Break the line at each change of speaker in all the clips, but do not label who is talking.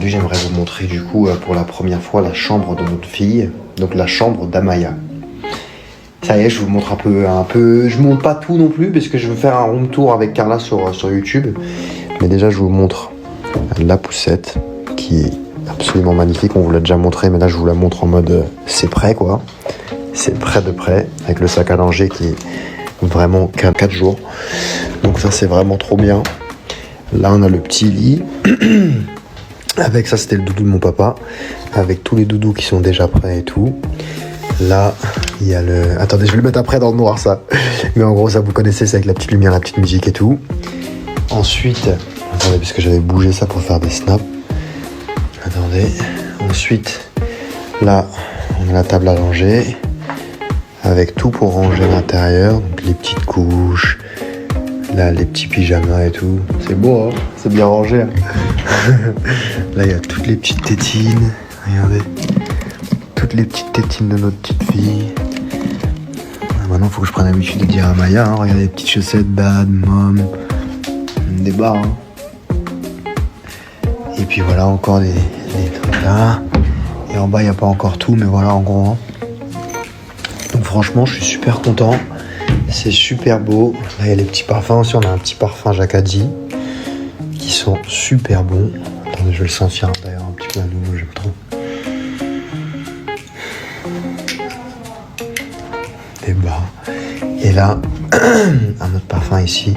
Aujourd'hui, j'aimerais vous montrer du coup pour la première fois la chambre de notre fille, donc la chambre d'Amaya. Ça y est, je vous montre un peu. Je montre pas tout non plus parce que je veux faire un room tour avec Carla sur YouTube. Mais déjà, je vous montre la poussette qui est absolument magnifique. On vous l'a déjà montré, mais là, je vous la montre en mode c'est prêt quoi. C'est prêt de prêt avec le sac à langer qui est vraiment 4 jours. Donc ça, c'est vraiment trop bien. Là, on a le petit lit. Avec ça, c'était le doudou de mon papa. Avec tous les doudous qui sont déjà prêts et tout. Là, il y a le... Attendez, je vais le mettre après dans le noir, ça. Mais en gros, ça, vous connaissez, c'est avec la petite lumière, la petite musique et tout. Ensuite... Attendez, parce que j'avais bougé ça pour faire des snaps. Attendez. Ensuite, là, on a la table à langer. Avec tout pour ranger à l'intérieur. Donc, les petites couches... Là, les petits pyjamas et tout. C'est beau, hein? C'est bien rangé. Hein. Là, il y a toutes les petites tétines. Regardez. Toutes les petites tétines de notre petite fille. Maintenant, il faut que je prenne l'habitude de dire à Maya. Hein. Regardez les petites chaussettes, dad, mom. Des bas. Hein. Et puis voilà, encore des trucs là. Et en bas, il n'y a pas encore tout, mais voilà, en gros. Hein. Donc franchement, je suis super content. C'est super beau. Là, il y a les petits parfums aussi. On a un petit parfum Jacadi qui sont super bons. Attendez, je vais le sentir d'ailleurs un petit peu à nouveau. J'aime trop. Des bas. Et là, un autre parfum ici.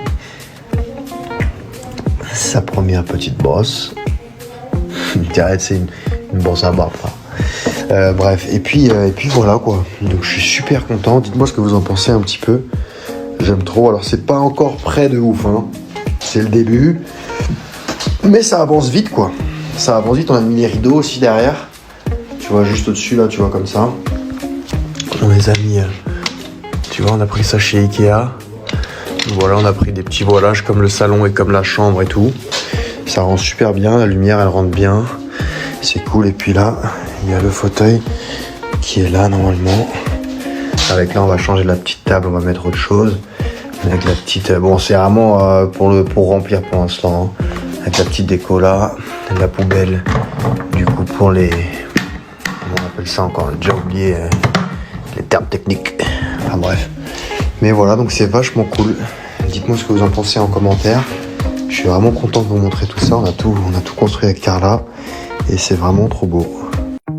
Sa première petite brosse. Je dirais que c'est une brosse à barbe. Bref, et puis voilà quoi. Donc je suis super content. Dites-moi ce que vous en pensez un petit peu. J'aime trop. Alors c'est pas encore prêt de ouf, hein. C'est le début. Mais ça avance vite quoi. Ça avance vite. On a mis les rideaux aussi derrière. Tu vois, juste au-dessus là, tu vois, comme ça. On les a mis. Tu vois, on a pris ça chez Ikea. Voilà, on a pris des petits voilages comme le salon et comme la chambre et tout. Ça rend super bien. La lumière, elle rentre bien. C'est cool. Et puis là, il y a le fauteuil qui est là normalement. Avec là, on va changer la petite table. On va mettre autre chose. Avec la petite... Bon, c'est vraiment pour remplir pour l'instant. Hein. Avec la petite déco là. La poubelle. Du coup, pour les... Comment on appelle ça encore? J'ai déjà oublié les termes techniques. Enfin bref. Mais voilà, donc c'est vachement cool. Dites-moi ce que vous en pensez en commentaire. Je suis vraiment content de vous montrer tout ça. On a tout construit avec Carla. Et c'est vraiment trop beau.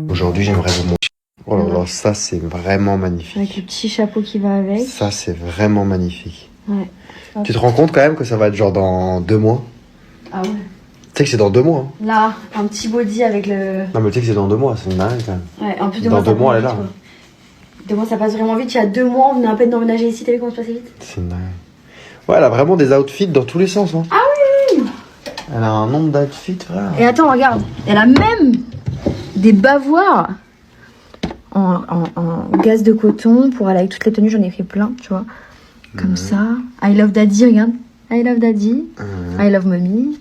Aujourd'hui, j'aimerais vous montrer. Oh là là, ça c'est vraiment magnifique.
Avec le petit chapeau qui va avec.
Ça c'est vraiment magnifique.
Ouais.
Tu te rends compte quand même que ça va être genre dans 2 mois?
Ah ouais.
Tu sais que c'est dans 2 mois. Hein.
Là, un petit body avec le...
Non mais tu sais que c'est dans 2 mois, c'est une dingue quand même.
Ouais, en plus
dans 2 mois, elle est là.
2 mois, ça passe vraiment vite. Il y a 2 mois, on venait à peine d'emménager ici. T'as vu comment ça passait vite?
C'est une dingue. Ouais, elle a vraiment des outfits dans tous les sens. Hein.
Ah oui.
Elle a un nombre d'outfits, frère.
Et attends, regarde. Elle a même des bavoirs en gaze de coton pour aller avec toutes les tenues. J'en ai fait plein, tu vois. Comme ça. I love daddy, regarde. I love daddy. I love mommy.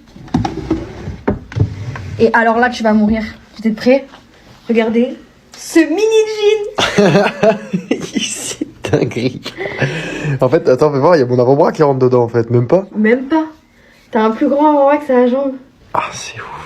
Et alors là, tu vas mourir. Vous êtes prêts? Regardez. Ce mini jean.
C'est dinguerie. En fait, attends, fais voir, il y a mon avant-bras qui rentre dedans en fait. Même pas?
Même pas. T'as un plus grand avant-bras que ça la jambe.
Ah, c'est ouf.